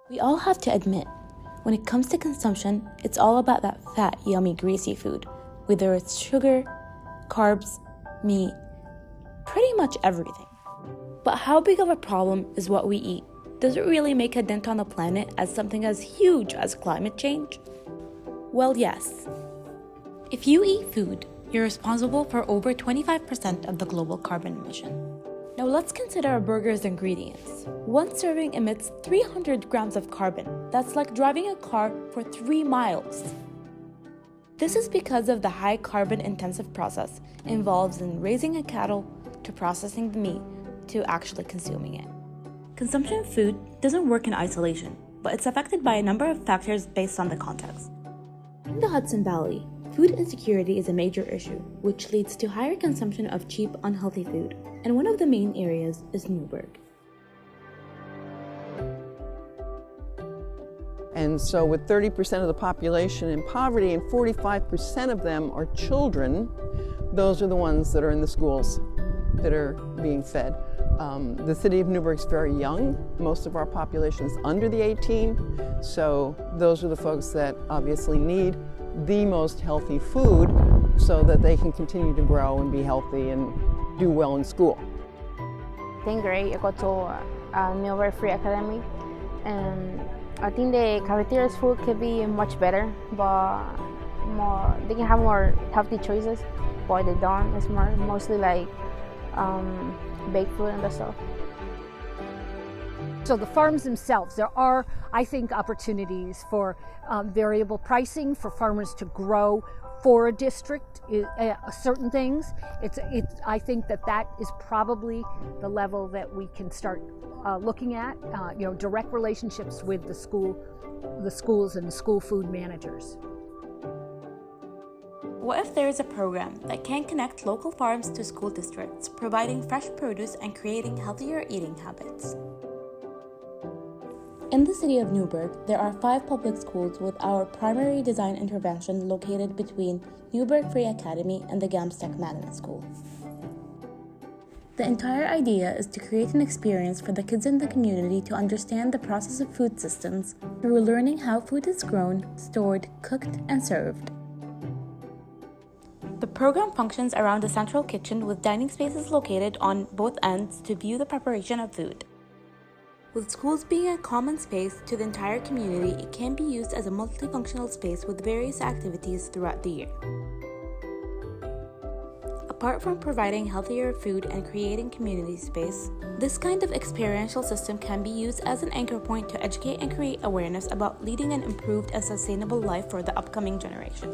We all have to admit, when it comes to consumption, it's all about that fat, yummy, greasy food, whether it's sugar, carbs, meat, pretty much everything. But how big of a problem is what we eat? Does it really make a dent on the planet as something as huge as climate change? Well, yes. If you eat food, you're responsible for over 25% of the global carbon emission. Now let's consider a burger's ingredients. One serving emits 300 grams of carbon. That's like driving a car for 3 miles. This is because of the high carbon intensive process involved in raising a cattle to processing the meat to actually consuming it. Consumption of food doesn't work in isolation, but it's affected by a number of factors based on the context. In the Hudson Valley, food insecurity is a major issue, which leads to higher consumption of cheap, unhealthy food, and one of the main areas is Newburgh. And so with 30% of the population in poverty and 45% of them are children, those are the ones that are in the schools that are being fed. The city of Newburgh is very young. Most of our population is under the 18, so those are the folks that obviously need the most healthy food so that they can continue to grow and be healthy and do well in school. 10th grade, I go to Newburgh Free Academy, and I think the cafeteria's food could be much better, but they can have more healthy choices, but they don't. It's mostly like baked food and that stuff. So the farms themselves, there are, I think, opportunities for variable pricing for farmers to grow for a district, certain things. I think that is probably the level that we can start looking at, direct relationships with the schools and the school food managers. What if there is a program that can connect local farms to school districts, providing fresh produce and creating healthier eating habits? In the city of Newburgh, there are 5 public schools with our primary design intervention located between Newburgh Free Academy and the GSAPP Magnet School. The entire idea is to create an experience for the kids in the community to understand the process of food systems through learning how food is grown, stored, cooked, and served. The program functions around a central kitchen with dining spaces located on both ends to view the preparation of food. With schools being a common space to the entire community, it can be used as a multifunctional space with various activities throughout the year. Apart from providing healthier food and creating community space, this kind of experiential system can be used as an anchor point to educate and create awareness about leading an improved and sustainable life for the upcoming generation.